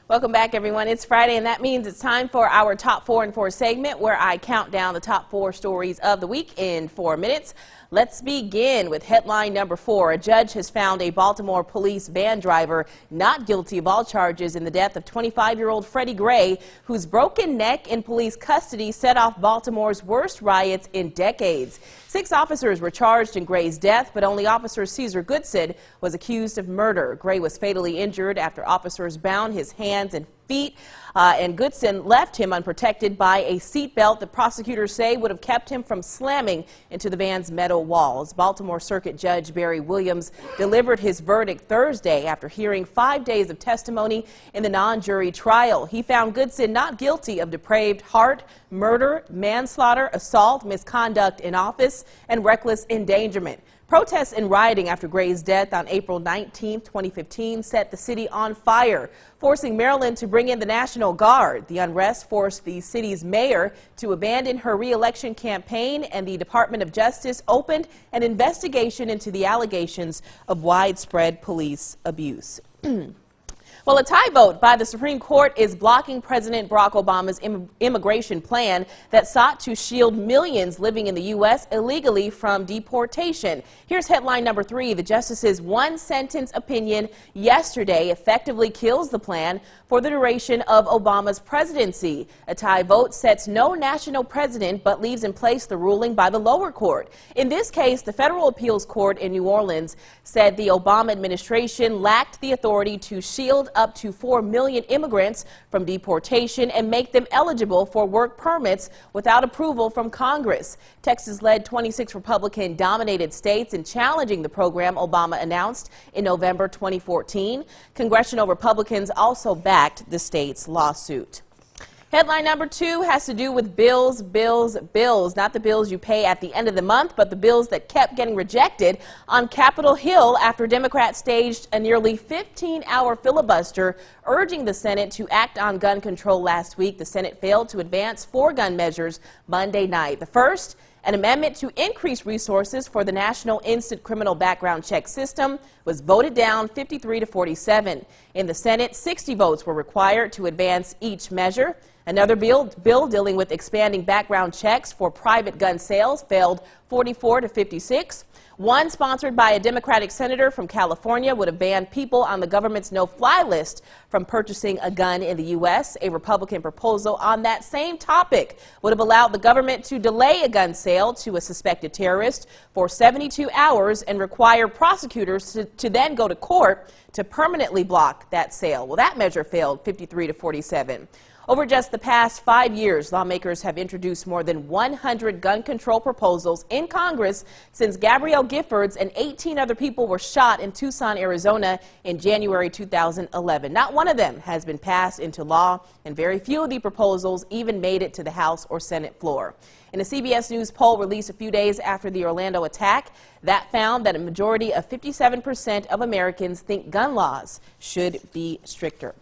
Welcome back, everyone. It's Friday, and that means it's time for our Top 4 in 4 segment, where I count down the top 4 stories of the week in 4 minutes. Let's begin with headline number 4. A judge has found a Baltimore police van driver not guilty of all charges in the death of 25-year-old Freddie Gray, whose broken neck in police custody set off Baltimore's worst riots in decades. 6 officers were charged in Gray's death, but only Officer Cesar Goodson was accused of murder. Gray was fatally injured after officers bound his hands and feet, and Goodson left him unprotected by a seatbelt that prosecutors say would have kept him from slamming into the van's metal walls. Baltimore Circuit Judge Barry Williams delivered his verdict Thursday after hearing 5 days of testimony in the non-jury trial. He found Goodson not guilty of depraved heart, murder, manslaughter, assault, misconduct in office, and reckless endangerment. Protests and rioting after Gray's death on April 19, 2015 set the city on fire, forcing Maryland to bring in the National Guard. The unrest forced the city's mayor to abandon her re-election campaign, and the Department of Justice opened an investigation into the allegations of widespread police abuse. Well, a tie vote by the Supreme Court is blocking President Barack Obama's immigration plan that sought to shield millions living in the U.S. illegally from deportation. Here's headline number 3. The justice's one-sentence opinion yesterday effectively kills the plan for the duration of Obama's presidency. A tie vote sets no national precedent but leaves in place the ruling by the lower court. In this case, the federal appeals court in New Orleans said the Obama administration lacked the authority to shield up to 4 million immigrants from deportation and make them eligible for work permits without approval from Congress. Texas led 26 Republican-dominated states in challenging the program Obama announced in November 2014. Congressional Republicans also backed the state's lawsuit. Headline number 2 has to do with bills. Not the bills you pay at the end of the month, but the bills that kept getting rejected on Capitol Hill after Democrats staged a nearly 15-hour filibuster urging the Senate to act on gun control last week. The Senate failed to advance 4 gun measures Monday night. The first, an amendment to increase resources for the National Instant Criminal Background Check System, was voted down 53-47. In the Senate, 60 votes were required to advance each measure. Another bill dealing with expanding background checks for private gun sales failed 44-56. One sponsored by a Democratic senator from California would have banned people on the government's no-fly list from purchasing a gun in the U.S. A Republican proposal on that same topic would have allowed the government to delay a gun sale to a suspected terrorist for 72 hours and require prosecutors to then go to court to permanently block that sale. Well, that measure failed 53-47. Over just the past 5 years, lawmakers have introduced more than 100 gun control proposals in Congress since Gabrielle Giffords and 18 other people were shot in Tucson, Arizona in January 2011. Not one of them has been passed into law, and very few of the proposals even made it to the House or Senate floor. In a CBS News poll released a few days after the Orlando attack, that found that a majority of 57% of Americans think gun laws should be stricter.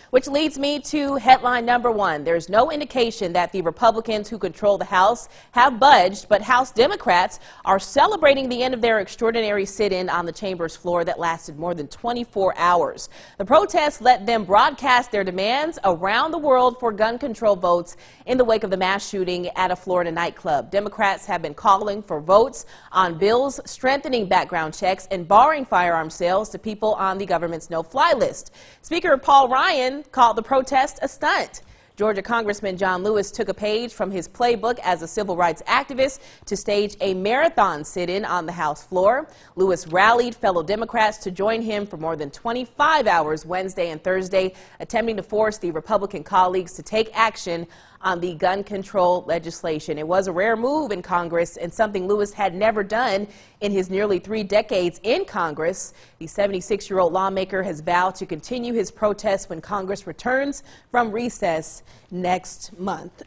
Which leads me to headline number 1. There's no indication that the Republicans who control the House have budged, but House Democrats are celebrating the end of their extraordinary sit-in on the chamber's floor that lasted more than 24 hours. The protests let them broadcast their demands around the world for gun control votes in the wake of the mass shooting at a Florida nightclub. Democrats have been calling for votes on bills strengthening background checks and barring firearm sales to people on the government's no-fly list. Speaker Paul Ryan called the protest a stunt. Georgia Congressman John Lewis took a page from his playbook as a civil rights activist to stage a marathon sit-in on the House floor. Lewis rallied fellow Democrats to join him for more than 25 hours Wednesday and Thursday, attempting to force the Republican colleagues to take action on the gun control legislation. It was a rare move in Congress and something Lewis had never done in his nearly 3 decades in Congress. The 76-year-old lawmaker has vowed to continue his protests when Congress returns from recess next month.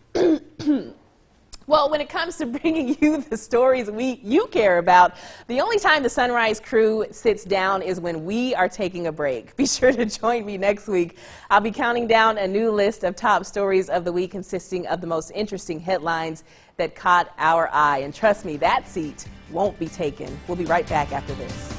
Well, when it comes to bringing you the stories you care about, the only time the Sunrise crew sits down is when we are taking a break. Be sure to join me next week. I'll be counting down a new list of top stories of the week consisting of the most interesting headlines that caught our eye. And trust me, that seat won't be taken. We'll be right back after this.